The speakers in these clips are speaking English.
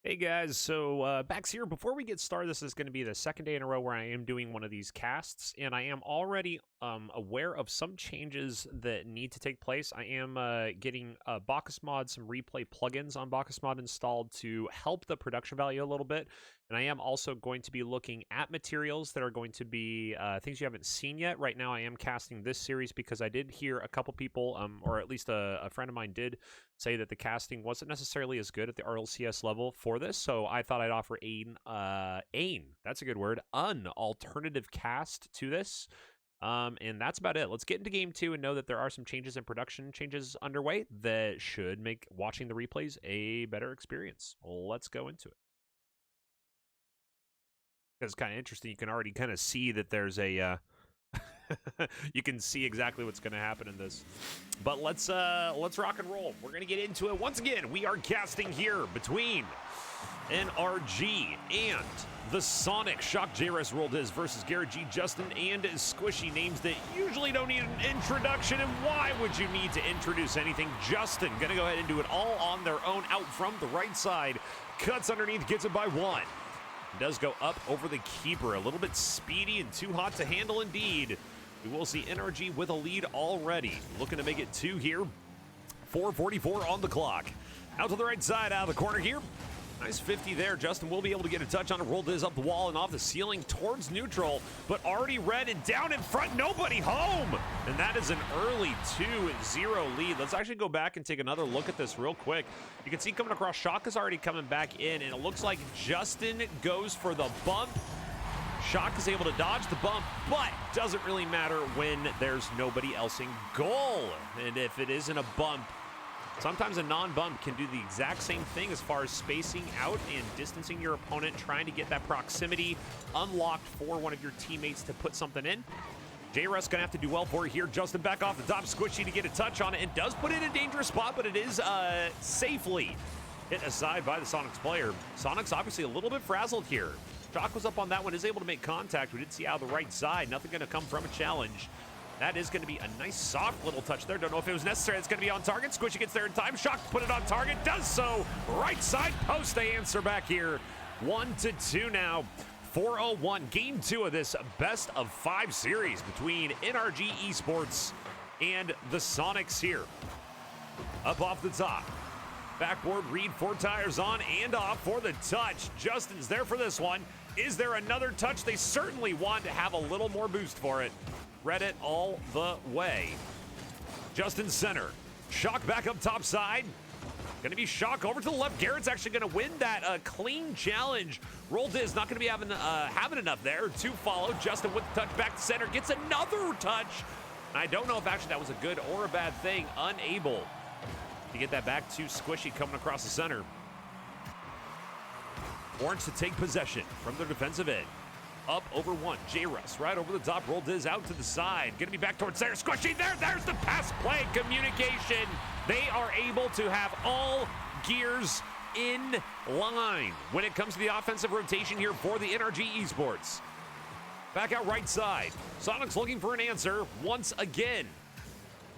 Hey guys, so Bax here. Before we get started, this is going to be the second day in a row where I am doing one of these casts, and I am already aware of some changes that need to take place. I am getting baXcast some replay plugins on baXcast installed to help the production value a little bit, and I am also going to be looking at materials that are going to be things you haven't seen yet. Right now, I am casting this series because I did hear a couple people, or at least a friend of mine did say that the casting wasn't necessarily as good at the RLCS level for this, so I thought I'd offer that's a good word, an alternative cast to this. And that's about it. Let's get into game 2 and know that there are some changes in production changes underway that should make watching the replays a better experience. Let's go into it. It's kind of interesting. You can already kind of see that there's a you can see exactly what's going to happen in this. But let's rock and roll. We're going to get into it. Once again, we are casting here between NRG and the Soniqs. Shock, jruss, Dizz versus GarrettG, Justin, and Squishy. Names that usually don't need an introduction. And why would you need to introduce anything? Justin going to go ahead and do it all on their own out from the right side. Cuts underneath, gets it by one. Does go up over the keeper. A little bit speedy and too hot to handle indeed. We will see NRG with a lead already. Looking to make it 2 here. 4:44 on the clock. Out to the right side, out of the corner here. Nice 50 there. Justin will be able to get a touch on it. Roll Dizz up the wall and off the ceiling towards neutral, but already red and down in front. Nobody home. And that is an early 2-0 lead. Let's actually go back and take another look at this real quick. You can see coming across, Shock is already coming back in, and it looks like Justin goes for the bump. Shock is able to dodge the bump, but doesn't really matter when there's nobody else in goal. And if it isn't a bump, sometimes a non-bump can do the exact same thing as far as spacing out and distancing your opponent, trying to get that proximity unlocked for one of your teammates to put something in. jruss gonna have to do well for it here. Justin back off the top, Squishy to get a touch on it, and does put it in a dangerous spot, but it is safely hit aside by the Soniqs player. Soniqs obviously a little bit frazzled here. Shock was up on that one, is able to make contact. We did see out of the right side. Nothing going to come from a challenge. That is going to be a nice soft little touch there. Don't know if it was necessary. It's going to be on target. Squishy gets there in time. Shock put it on target. Does so. Right side post. They answer back here. 1-2 now. 4:01. Game 2 of this best of 5 series between NRG Esports and the Soniqs here. Up off the top. Backboard read, 4 tires on and off for the touch. Justin's there for this one. Is there another touch? They certainly want to have a little more boost for it. Read it all the way. Justin center. Shock back up top side. Going to be Shock over to the left. Garrett's actually going to win that clean challenge. Roll Dizz not going to be having enough there. 2 follow. Justin with the touch back to center. Gets another touch. And I don't know if actually that was a good or a bad thing. Unable to get that back to Squishy coming across the center. Orange to take possession from their defensive end. Up over one. jruss right over the top. Roll Dizz out to the side. Going to be back towards center. Squishy there. There's the pass play communication. They are able to have all gears in line when it comes to the offensive rotation here for the NRG Esports. Back out right side. Soniqs looking for an answer once again.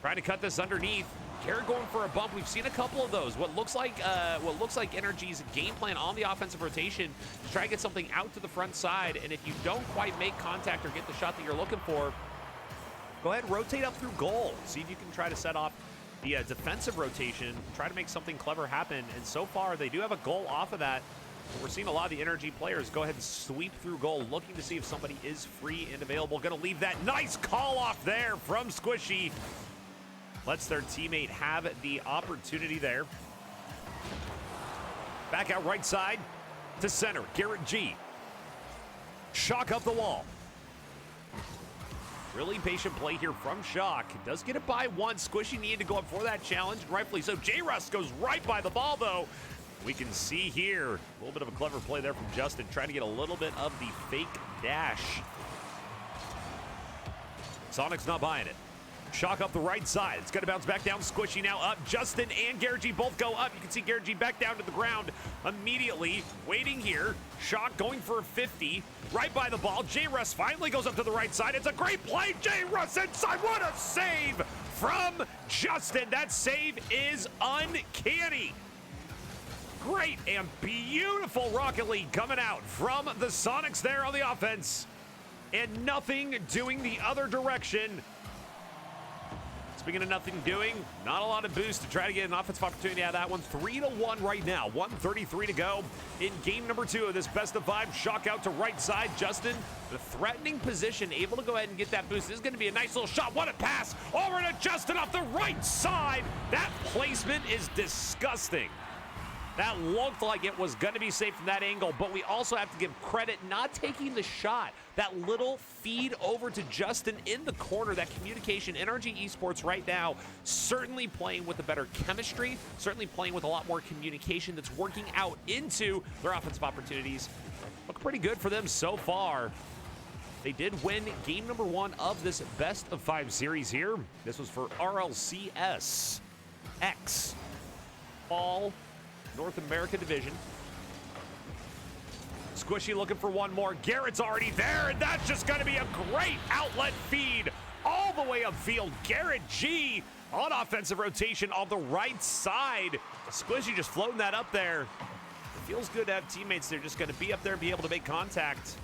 Trying to cut this underneath. Garrett going for a bump. We've seen a couple of those. What looks like NRG's game plan on the offensive rotation is try to get something out to the front side, and if you don't quite make contact or get the shot that you're looking for, go ahead, rotate up through goal. See if you can try to set off the defensive rotation, try to make something clever happen, and so far they do have a goal off of that. We're seeing a lot of the NRG players go ahead and sweep through goal, looking to see if somebody is free and available. Going to leave that nice call off there from Squishy. Lets their teammate have the opportunity there. Back out right side to center. GarrettG. Shock up the wall. Really patient play here from Shock. Does get it by one. Squishy needed to go up for that challenge, and rightfully so. jruss goes right by the ball, though. We can see here a little bit of a clever play there from Justin, trying to get a little bit of the fake dash. Soniqs not buying it. Shock up the right side. It's going to bounce back down. Squishy now up. Justin and GarrettG both go up. You can see GarrettG back down to the ground immediately. Waiting here. Shock going for a 50. Right by the ball. jruss finally goes up to the right side. It's a great play. jruss inside. What a save from Justin. That save is uncanny. Great and beautiful Rocket League coming out from the Soniqs there on the offense. And nothing doing the other direction. Speaking of nothing doing, not a lot of boost to try to get an offensive opportunity out of that one. 3-1 right now. 1:33 to go in game number 2 of this best of 5. Shock out to right side. Justin, the threatening position, able to go ahead and get that boost. This is going to be a nice little shot. What a pass over to Justin off the right side. That placement is disgusting. That looked like it was going to be safe from that angle, but we also have to give credit not taking the shot. That little feed over to Justin in the corner, that communication. NRG Esports right now certainly playing with a better chemistry, certainly playing with a lot more communication that's working out into their offensive opportunities. Look pretty good for them so far. They did win game number 1 of this best of 5 series here. This was for RLCS X Fall North America Division. Squishy looking for one more. Garrett's already there, and that's just going to be a great outlet feed all the way upfield. GarrettG on offensive rotation on the right side. Squishy just floating that up there. It feels good to have teammates that are just going to be up there and be able to make contact.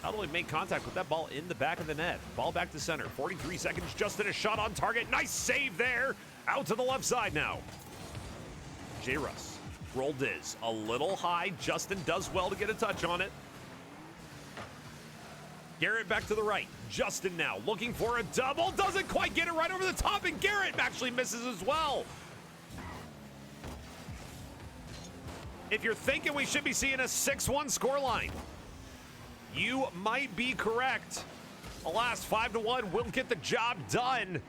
Not only make contact with that ball in the back of the net. Ball back to center. 43 seconds. Justin a shot on target. Nice save there. Out to the left side now. jruss. Roll Dizz. A little high. Justin does well to get a touch on it. Garrett back to the right. Justin now looking for a double. Doesn't quite get it right over the top, and Garrett actually misses as well. If you're thinking we should be seeing a 6-1 scoreline, you might be correct. Alas, 5-1 will get the job done.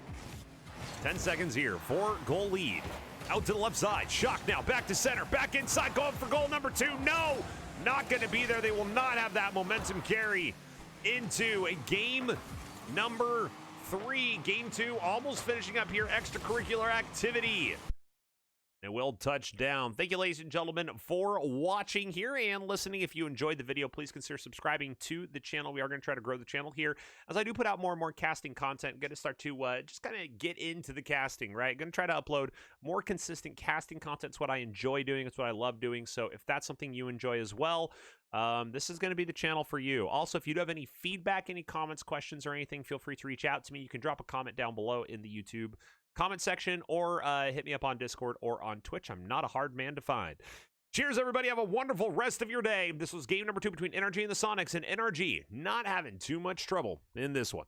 10 seconds here. 4-goal lead. Out to the left side. Shock now. Back to center. Back inside. Going for goal number 2. No, not going to be there. They will not have that momentum carry into a game number 3. Game 2 almost finishing up here. Extracurricular activity. And will touch down. Thank you, ladies and gentlemen, for watching here and listening. If you enjoyed the video, please consider subscribing to the channel. We are going to try to grow the channel here as I do put out more and more casting content. I'm going to start to just kind of get into the casting, right? Going to try to upload more consistent casting content. It's what I enjoy doing. It's what I love doing. So if that's something you enjoy as well, this is going to be the channel for you. Also, if you do have any feedback, any comments, questions, or anything, feel free to reach out to me. You can drop a comment down below in the YouTube comment section, or hit me up on Discord or on Twitch. I'm not a hard man to find. Cheers, everybody. Have a wonderful rest of your day. This was game number 2 between NRG and the Soniqs, and NRG not having too much trouble in this one.